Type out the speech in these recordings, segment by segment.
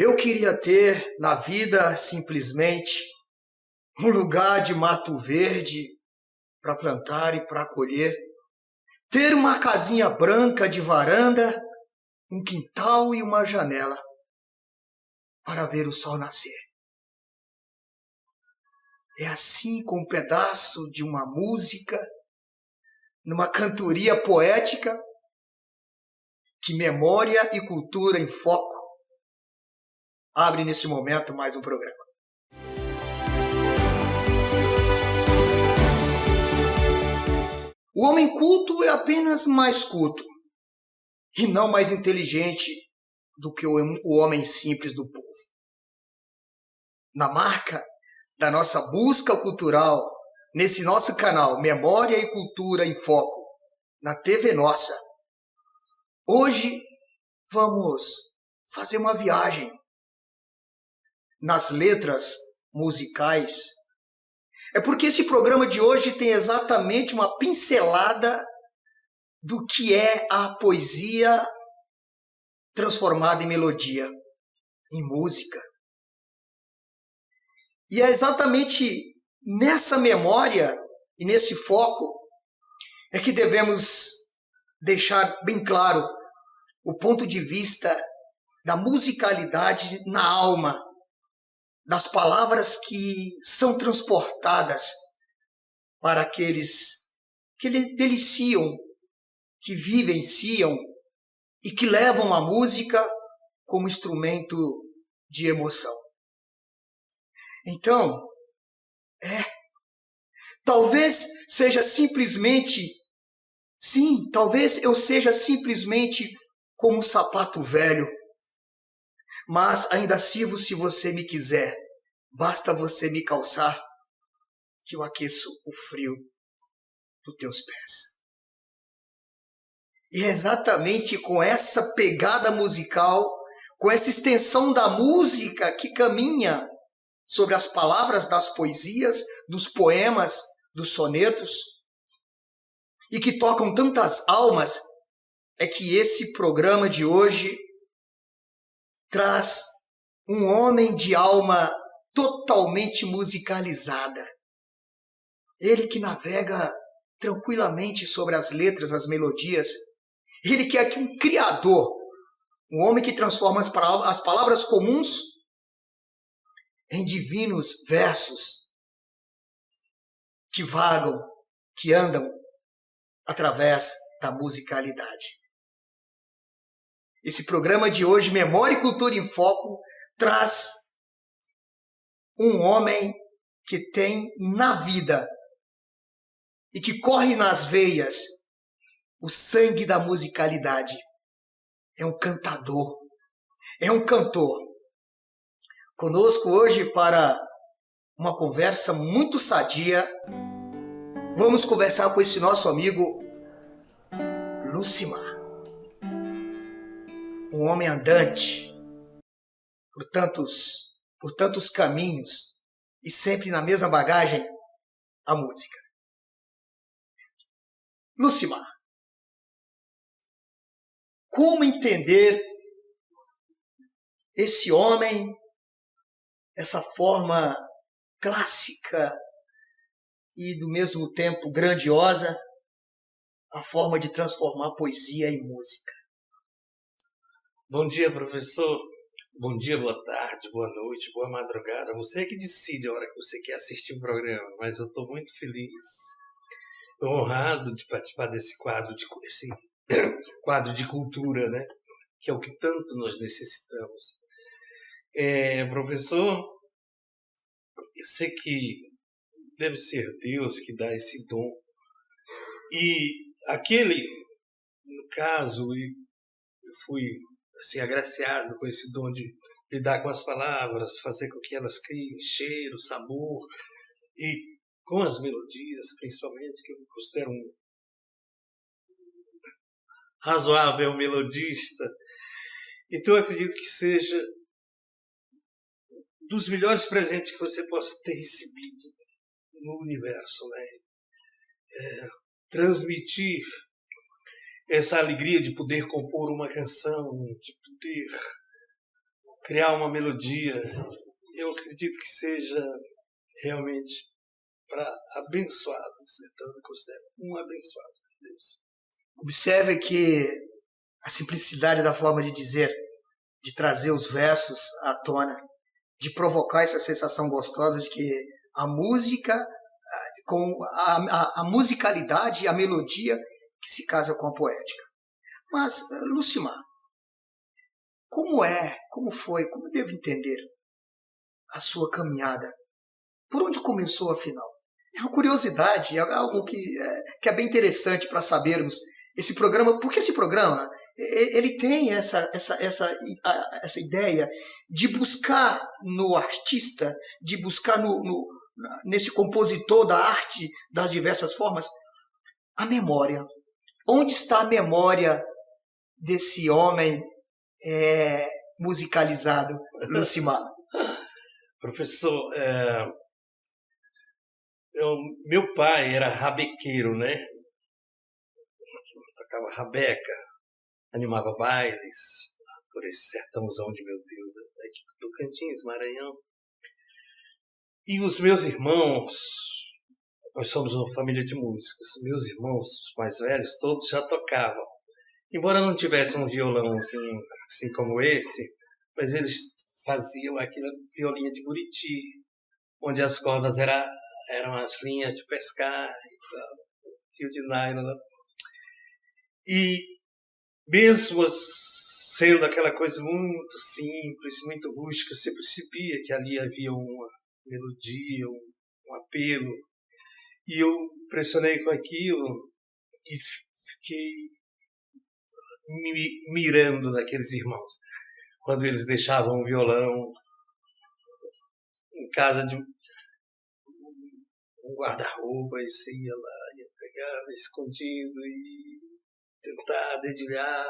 Eu queria ter na vida simplesmente um lugar de mato verde para plantar e para colher, ter uma casinha branca de varanda, um quintal e uma janela para ver o sol nascer. É assim, com um pedaço de uma música, numa cantoria poética, que Memória e Cultura em Foco abre nesse momento mais um programa. O homem culto é apenas mais culto e não mais inteligente do que o homem simples do povo. Na marca da nossa busca cultural, nesse nosso canal Memória e Cultura em Foco, na TV Nossa, hoje vamos fazer uma viagem nas letras musicais. É porque esse programa de hoje tem exatamente uma pincelada do que é a poesia transformada em melodia, em música. E é exatamente nessa memória e nesse foco é que devemos deixar bem claro o ponto de vista da musicalidade na alma, das palavras que são transportadas para aqueles que deliciam, que vivenciam e que levam a música como instrumento de emoção. Então, talvez seja simplesmente, talvez eu seja simplesmente como um sapato velho, mas ainda sirvo se você me quiser. Basta você me calçar, que eu aqueço o frio dos teus pés. E é exatamente com essa pegada musical, com essa extensão da música que caminha sobre as palavras das poesias, dos poemas, dos sonetos, e que tocam tantas almas, é que esse programa de hoje traz um homem de alma totalmente musicalizada. Ele que navega tranquilamente sobre as letras, as melodias. Ele que é um criador, um homem que transforma as palavras comuns em divinos versos que vagam, que andam através da musicalidade. Esse programa de hoje, Memória e Cultura em Foco, traz um homem que tem na vida e que corre nas veias o sangue da musicalidade. É um cantador, é um cantor. Conosco hoje para uma conversa muito sadia, vamos conversar com esse nosso amigo Lucimar. Um homem andante por tantos caminhos e sempre na mesma bagagem, a música. Lucimar, como entender esse homem, essa forma clássica e do mesmo tempo grandiosa, a forma de transformar a poesia em música? Bom dia, professor. Bom dia, boa tarde, boa noite, boa madrugada. Você é que decide a hora que você quer assistir o programa, mas eu estou muito feliz, honrado de participar desse quadro de cultura, né? Que é o que tanto nós necessitamos. Professor, eu sei que deve ser Deus que dá esse dom. E no caso, eu fui assim, agraciado com esse dom de lidar com as palavras, fazer com que elas criem cheiro, sabor, e com as melodias, principalmente, que eu me considero um razoável melodista. Então, eu acredito que seja dos melhores presentes que você possa ter recebido no universo, né? Transmitir essa alegria de poder compor uma canção, de poder criar uma melodia, eu acredito que seja realmente para abençoados. Então, eu considero um abençoado de Deus. Observe que a simplicidade da forma de dizer, de trazer os versos à tona, de provocar essa sensação gostosa de que a música, com a musicalidade e a melodia que se casa com a poética. Mas, Lucimar, como foi, como eu devo entender a sua caminhada? Por onde começou, afinal? É uma curiosidade, é algo que é bem interessante para sabermos esse programa, porque esse programa ele tem essa ideia de buscar no artista, de buscar nesse compositor da arte das diversas formas, a memória. Onde está a memória desse homem musicalizado, Lucimar? Professor, meu pai era rabequeiro, né? Tocava rabeca, animava bailes por esse sertãozão de meu Deus, aqui do Tocantins, Maranhão. E os meus irmãos, nós somos uma família de músicos, meus irmãos, os mais velhos, todos já tocavam. Embora não tivessem um violão assim como esse, mas eles faziam aquela violinha de buriti, onde as cordas eram as linhas de pescar, fio de nylon. E mesmo sendo aquela coisa muito simples, muito rústica, você percebia que ali havia uma melodia, um apelo. E eu impressionei com aquilo e fiquei mirando naqueles irmãos. Quando eles deixavam o violão em casa de um guarda-roupa, e você ia lá, ia pegar escondido e tentar dedilhar,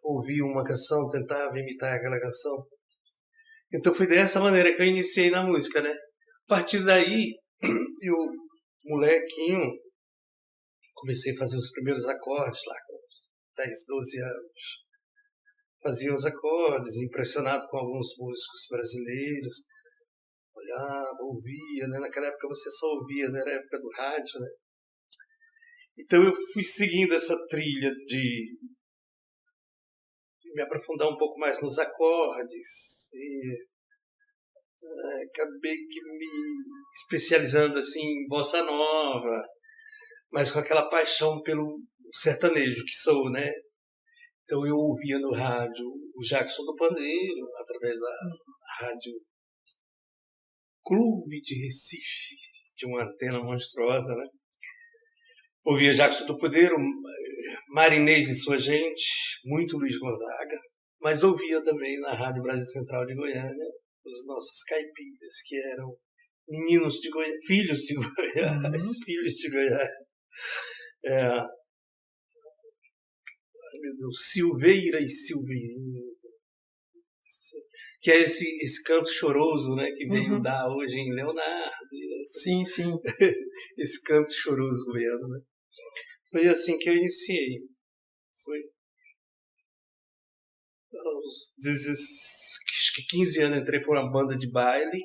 ouvir uma canção, tentava imitar aquela canção. Então foi dessa maneira que eu iniciei na música, né? A partir daí, eu, molequinho, comecei a fazer os primeiros acordes lá com 10, 12 anos. Fazia os acordes, impressionado com alguns músicos brasileiros. Olhava, ouvia, né? Naquela época você só ouvia, né? Era a época do rádio, né? Então eu fui seguindo essa trilha de me aprofundar um pouco mais nos acordes e acabei que me especializando assim em bossa nova, mas com aquela paixão pelo sertanejo que sou, né? Então eu ouvia no rádio o Jackson do Pandeiro, através da rádio Clube de Recife, de uma antena monstruosa, né? Ouvia Jackson do Pandeiro, Marinês e sua gente, muito Luiz Gonzaga, mas ouvia também na Rádio Brasil Central de Goiânia os nossos caipiras, que eram meninos de Goiás, filhos de Goiás, filhos de Goiás. Meu Deus, Silveira e Silveirinho, que é esse canto choroso, né, que veio dar hoje em Leonardo. Sim, sim. Esse canto choroso goiano, né? Foi assim que eu iniciei. Foi aos 15 anos entrei por uma banda de baile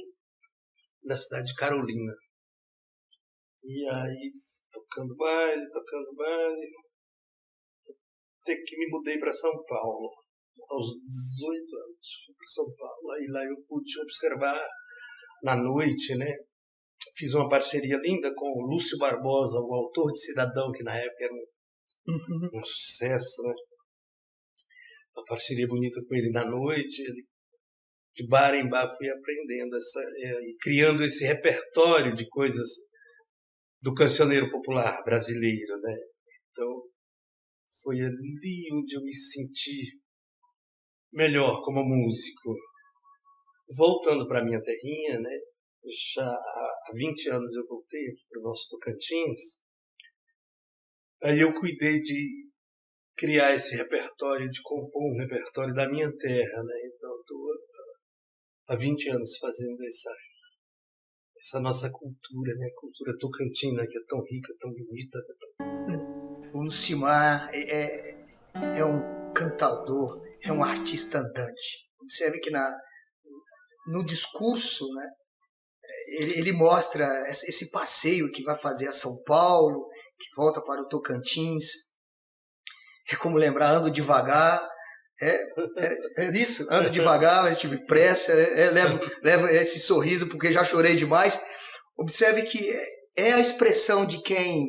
na cidade de Carolina. E aí, tocando baile, até que me mudei para São Paulo. Aos 18 anos, fui para São Paulo. Aí lá eu pude observar na noite, né? Fiz uma parceria linda com o Lúcio Barbosa, o autor de Cidadão, que na época era um sucesso, né? Uma parceria bonita com ele na noite. De bar em bar fui aprendendo e criando esse repertório de coisas do cancioneiro popular brasileiro, né? Então, foi ali onde eu me senti melhor como músico. Voltando para a minha terrinha, né? Já há 20 anos eu voltei para o nosso Tocantins. Aí eu cuidei de criar esse repertório, de compor um repertório da minha terra, né? Então, estou há 20 anos fazendo essa nossa cultura, né? A cultura tocantina, que é tão rica, tão bonita. O Lucimar é um cantador, é um artista andante. observe que no discurso, né, ele mostra esse passeio que vai fazer a São Paulo, que volta para o Tocantins. É como lembrar, ando devagar. É isso, ando devagar, eu tive pressa, levo esse sorriso porque já chorei demais. Observe que é a expressão de quem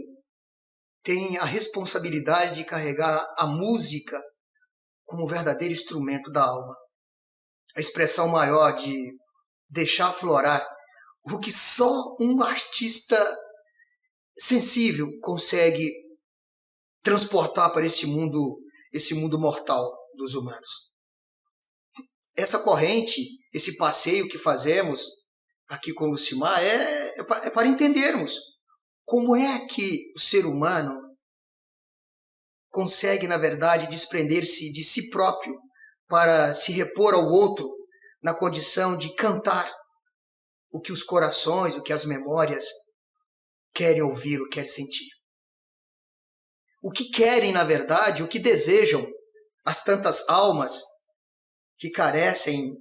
tem a responsabilidade de carregar a música como um verdadeiro instrumento da alma. A expressão maior de deixar aflorar o que só um artista sensível consegue transportar para esse mundo mortal dos humanos. Essa corrente, esse passeio que fazemos aqui com o Lucimar é para entendermos como é que o ser humano consegue, na verdade, desprender-se de si próprio para se repor ao outro na condição de cantar o que os corações, o que as memórias querem ouvir, o que querem sentir. O que querem, na verdade, o que desejam as tantas almas que carecem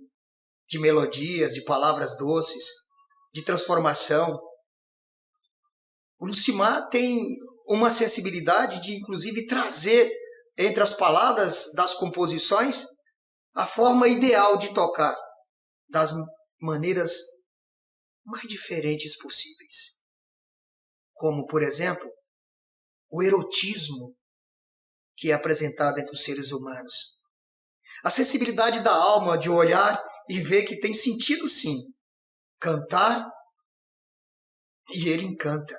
de melodias, de palavras doces, de transformação. O Lucimar tem uma sensibilidade de, inclusive, trazer entre as palavras das composições a forma ideal de tocar, das maneiras mais diferentes possíveis. Como, por exemplo, o erotismo que é apresentado entre os seres humanos. A sensibilidade da alma de olhar e ver que tem sentido, sim, cantar, e ele encanta.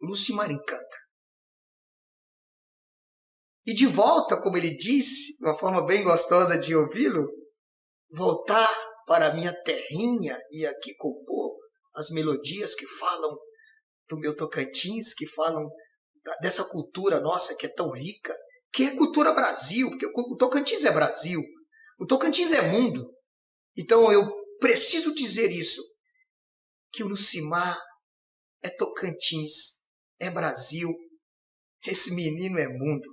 O Lucimar encanta. E de volta, como ele disse, de uma forma bem gostosa de ouvi-lo, voltar para a minha terrinha e aqui compor as melodias que falam do meu Tocantins, que falam dessa cultura nossa que é tão rica, que é cultura Brasil, porque o Tocantins é Brasil, o Tocantins é mundo. Então eu preciso dizer isso, que o Lucimar é Tocantins, é Brasil, esse menino é mundo.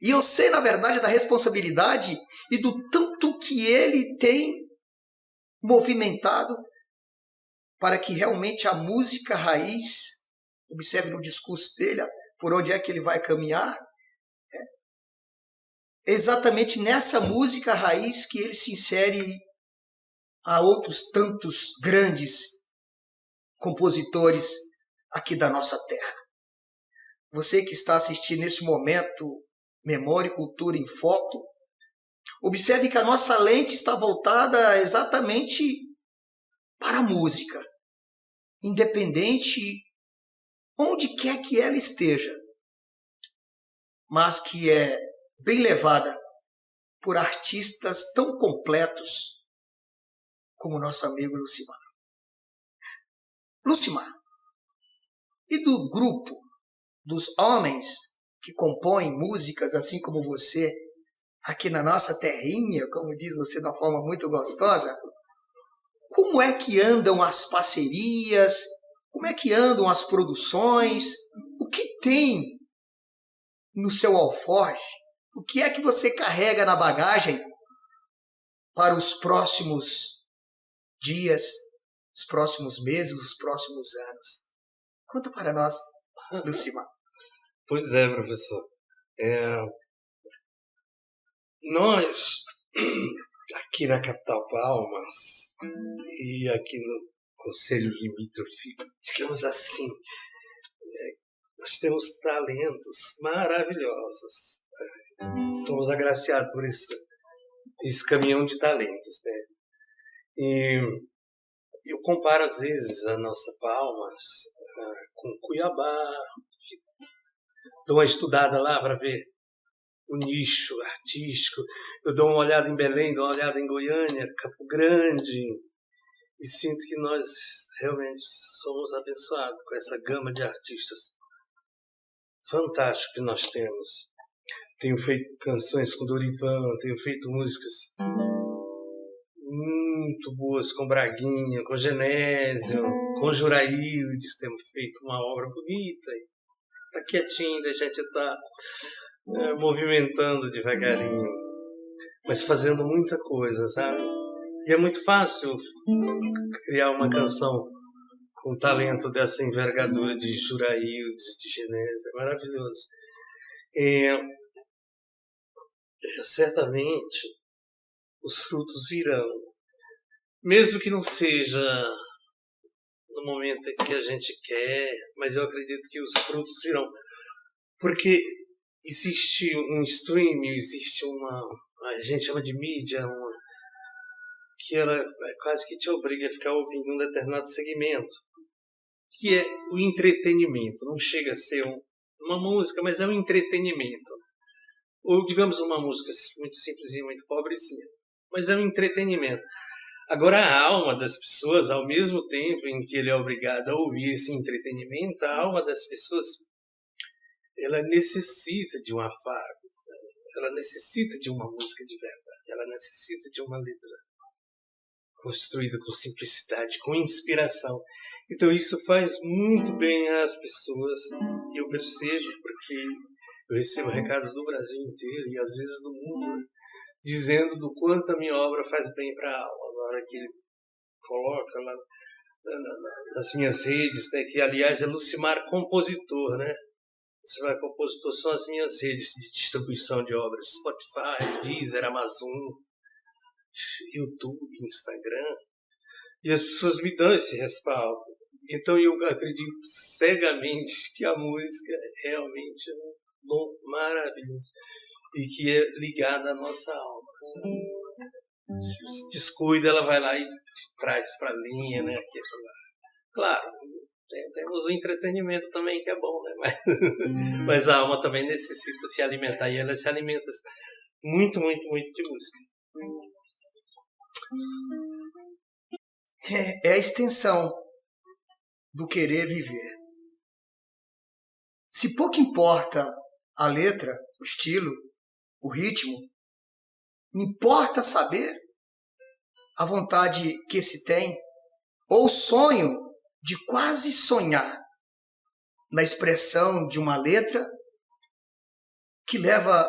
E eu sei, na verdade, da responsabilidade e do tanto que ele tem movimentado para que realmente a música raiz, observe no discurso dele, por onde é que ele vai caminhar, é exatamente nessa música raiz que ele se insere a outros tantos grandes compositores aqui da nossa terra. Você que está assistindo nesse momento Memória e Cultura em Foco, observe que a nossa lente está voltada exatamente para a música, independente onde quer que ela esteja, mas que é bem levada por artistas tão completos como nosso amigo Lucimar. Lucimar, e do grupo dos homens que compõem músicas assim como você, aqui na nossa terrinha, como diz você de uma forma muito gostosa, como é que andam as parcerias, como é que andam as produções, o que tem no seu alforje, o que é que você carrega na bagagem para os próximos dias, os próximos meses, os próximos anos? Conta para nós, Lucimar. Pois é, professor. Nós, aqui na capital Palmas e aqui no Conselho Limítrofe, digamos assim, nós temos talentos maravilhosos. Somos agraciados por esse caminhão de talentos, né? E eu comparo às vezes a nossa Palmas com Cuiabá. Dou uma estudada lá para ver o nicho artístico. Eu dou uma olhada em Belém, dou uma olhada em Goiânia, Campo Grande, e sinto que nós realmente somos abençoados com essa gama de artistas fantásticos que nós temos. Tenho feito canções com Dorivan, tenho feito músicas muito boas com Braguinha, com Genésio, com Juraildes, temos feito uma obra bonita. Está quietinho, a gente está movimentando devagarinho. mas fazendo muita coisa, sabe? E é muito fácil criar uma canção com talento dessa envergadura de Juraildes, de Genésio, é maravilhoso. Certamente os frutos virão, mesmo que não seja no momento em que a gente quer, mas eu acredito que os frutos virão, porque existe um streaming, existe a gente chama de mídia, que ela quase que te obriga a ficar ouvindo um determinado segmento, que é o entretenimento. Não chega a ser uma música, mas é um entretenimento. Ou, digamos, uma música muito simplesinha, muito pobrezinha, mas é um entretenimento. Agora, a alma das pessoas, ao mesmo tempo em que ele é obrigado a ouvir esse entretenimento, a alma das pessoas, ela necessita de um afago, ela necessita de uma música de verdade, ela necessita de uma letra construída com simplicidade, com inspiração. Então isso faz muito bem às pessoas, eu percebo, porque eu recebo recados do Brasil inteiro e às vezes do mundo, dizendo do quanto a minha obra faz bem para a alma. Na hora que ele coloca lá nas minhas redes, né, que aliás é Lucimar Compositor, né? Lucimar Compositor são as minhas redes de distribuição de obras, Spotify, Deezer, Amazon, YouTube, Instagram, e as pessoas me dão esse respaldo. Então eu acredito cegamente que a música realmente é um dom maravilhoso e que é ligada à nossa alma. Se você descuida, ela vai lá e te traz para a linha, né? Claro, temos o entretenimento também que é bom, né? Mas a alma também necessita se alimentar e ela se alimenta muito, muito, muito de música. É a extensão do querer viver. Se pouco importa a letra, o estilo, o ritmo, importa saber a vontade que se tem ou o sonho de quase sonhar na expressão de uma letra que leva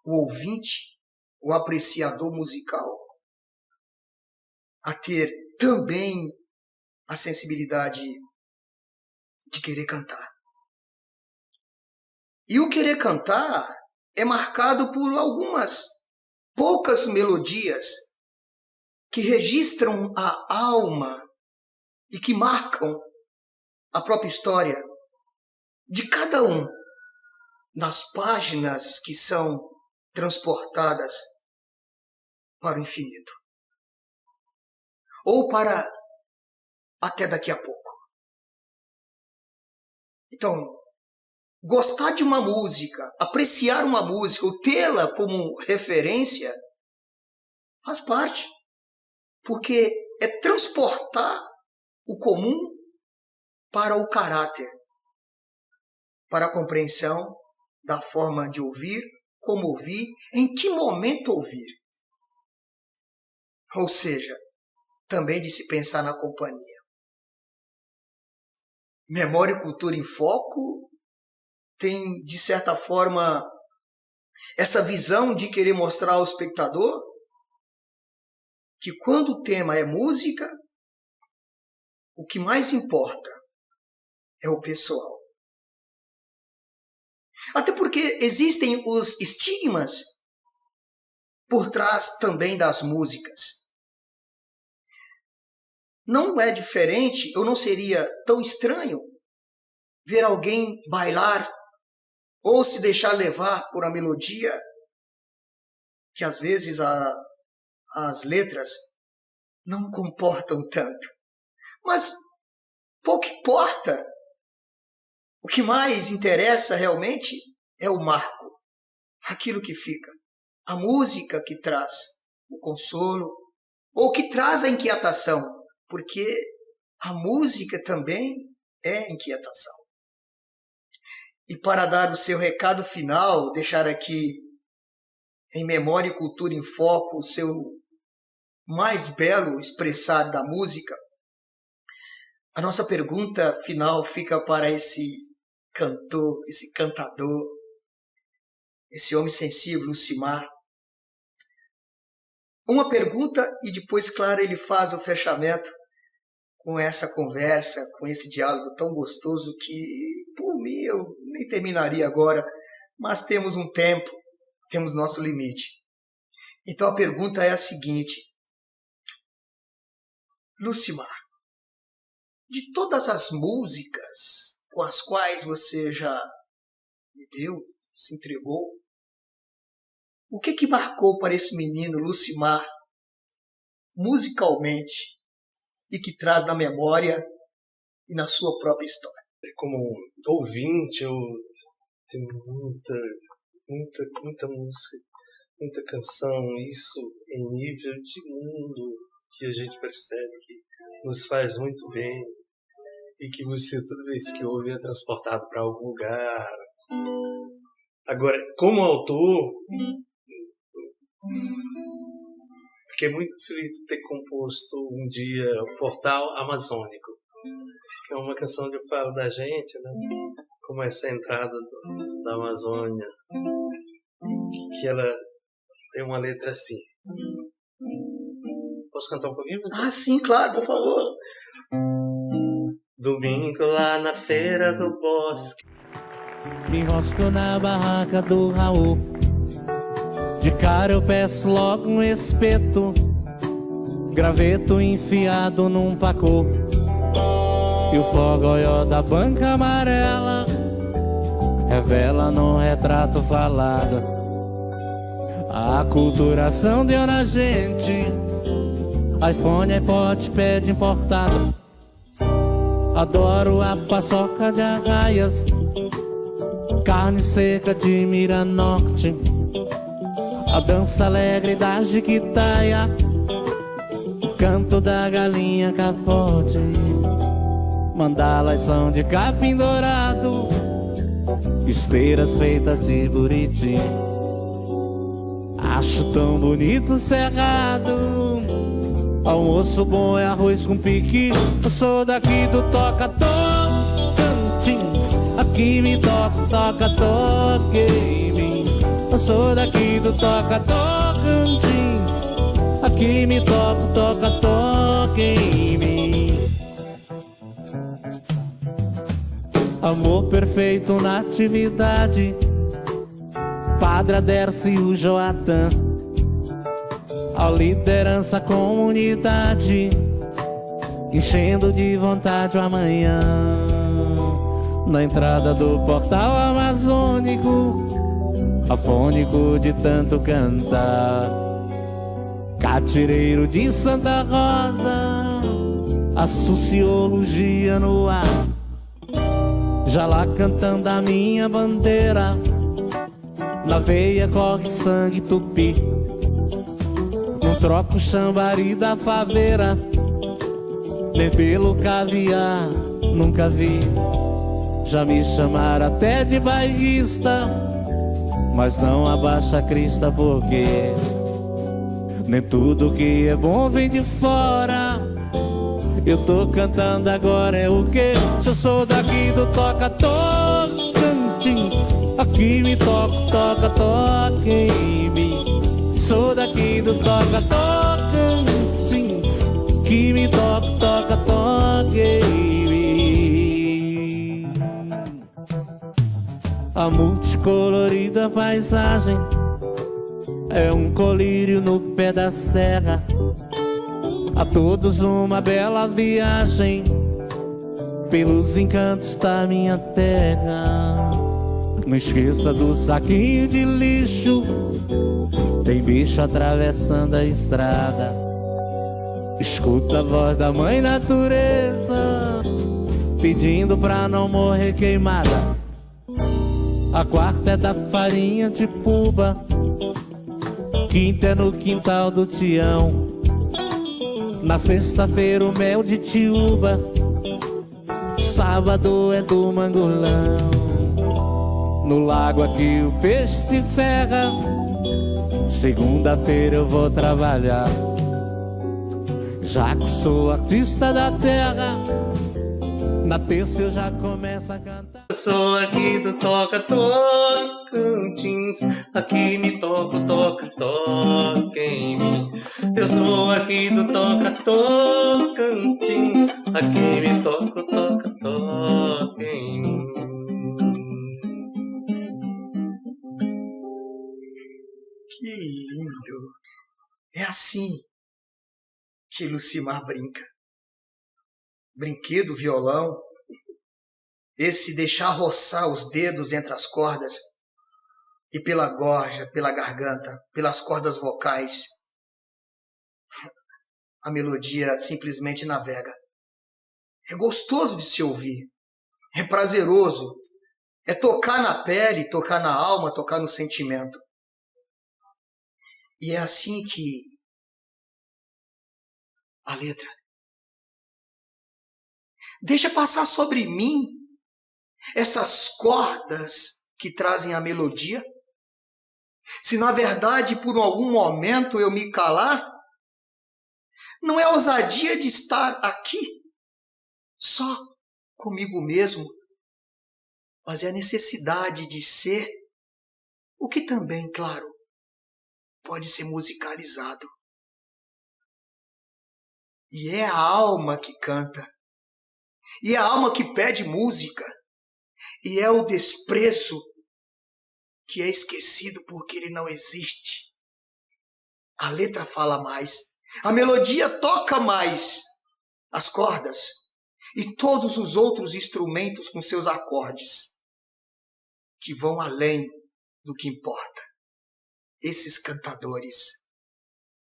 o ouvinte, o apreciador musical, a ter também a sensibilidade de querer cantar. E o querer cantar é marcado por algumas poucas melodias que registram a alma e que marcam a própria história de cada um das páginas que são transportadas para o infinito. Ou para até daqui a pouco. Então, gostar de uma música, apreciar uma música, ou tê-la como referência, faz parte. Porque é transportar o comum para o caráter, para a compreensão da forma de ouvir, como ouvir, em que momento ouvir. Ou seja, também de se pensar na companhia. Memória e Cultura em Foco tem, de certa forma, essa visão de querer mostrar ao espectador que quando o tema é música, o que mais importa é o pessoal. Até porque existem os estigmas por trás também das músicas. Não é diferente, ou não seria tão estranho, ver alguém bailar ou se deixar levar por uma melodia que às vezes as letras não comportam tanto. Mas pouco importa. O que mais interessa realmente é o marco, aquilo que fica. A música que traz o consolo ou que traz a inquietação, porque a música também é inquietação. E para dar o seu recado final, deixar aqui em Memória e Cultura em Foco o seu mais belo expressar da música, a nossa pergunta final fica para esse cantor, esse cantador, esse homem sensível, Lucimar. uma pergunta e depois, claro, ele faz o fechamento com essa conversa, com esse diálogo tão gostoso que, por mim, eu nem terminaria agora, mas temos um tempo, temos nosso limite. Então a pergunta é a seguinte: Lucimar, de todas as músicas com as quais você já me deu, se entregou, o que marcou para esse menino Lucimar musicalmente e que traz na memória e na sua própria história? Como ouvinte, eu tenho muita música, muita canção, isso em nível de mundo que a gente percebe que nos faz muito bem e que você, toda vez que ouve, é transportado para algum lugar. Agora, como autor, fiquei muito feliz de ter composto um dia o Portal Amazônico, que é uma canção que eu falo da gente, né? Como essa entrada da Amazônia, que ela tem uma letra assim. Posso cantar um pouquinho? Ah, sim, claro, por favor. Domingo lá na feira do bosque, me enrosco na barraca do Raul. De cara eu peço logo um espeto, graveto enfiado num pacô, e o fogoió da banca amarela revela num retrato falado a aculturação deu na gente. iPhone, iPod, pede importado. Adoro a paçoca de arraias, carne seca de mira norte, a dança alegre da jiquitaia, canto da galinha capote. Mandalas são de capim dourado, esteiras feitas de buriti. Acho tão bonito o cerrado, almoço bom é arroz com piqui. Eu sou daqui do Toca-Tocantins, aqui me toca, toca em mim. Eu sou daqui do Toca-Tocantins, aqui me toca, toca em mim. Amor perfeito na atividade, Padre Aderce e o Joatan, a liderança, a comunidade, enchendo de vontade o amanhã. Na entrada do portal amazônico, afônico de tanto cantar, catireiro de Santa Rosa, a sociologia no ar. Já lá cantando a minha bandeira, na veia corre sangue tupi. Não troco o chambari da faveira, nem pelo caviar, nunca vi. Já me chamaram até de bairrista, mas não abaixa a crista, porque nem tudo que é bom vem de fora. Eu tô cantando agora é o quê? Se eu sou daqui do Toca-Tocantins, aqui me toca, toca em mim. Sou daqui do Toca-Tocantins, que me toca, toca em mim. A multicolorida paisagem é um colírio no pé da serra. A todos uma bela viagem pelos encantos da minha terra. Não esqueça do saquinho de lixo, tem bicho atravessando a estrada. Escuta a voz da mãe natureza pedindo pra não morrer queimada. A quarta é da farinha de puba, quinta é no quintal do Tião. Na sexta-feira o mel de tiúba, sábado é do mangolão. No lago aqui o peixe se ferra, segunda-feira eu vou trabalhar. Já que sou artista da terra, na terça eu já começo a cantar. Eu sou aqui do Toca-Tocantins, aqui me toca, toca em mim. vou aqui do Tocantins, aqui me toca em mim. Que lindo! É assim que Lucimar brinca. Brinquedo, violão, esse deixar roçar os dedos entre as cordas e pela gorja, pela garganta, pelas cordas vocais, a melodia simplesmente navega. É gostoso de se ouvir, é prazeroso, é tocar na pele, tocar na alma, tocar no sentimento. E é assim que a letra deixa passar sobre mim essas cordas que trazem a melodia. Se na verdade por algum momento eu me calar, não é ousadia de estar aqui só comigo mesmo, mas é a necessidade de ser o que também, claro, pode ser musicalizado. E é a alma que canta, e é a alma que pede música, e é o desprezo que é esquecido porque ele não existe. A letra fala mais, a melodia toca mais, as cordas e todos os outros instrumentos com seus acordes, que vão além do que importa. Esses cantadores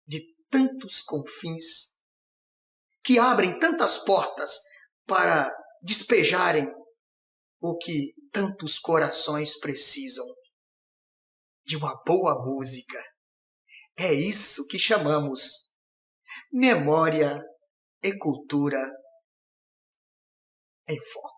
de tantos confins, que abrem tantas portas para despejarem o que tantos corações precisam, de uma boa música. É isso que chamamos memória e cultura em foco.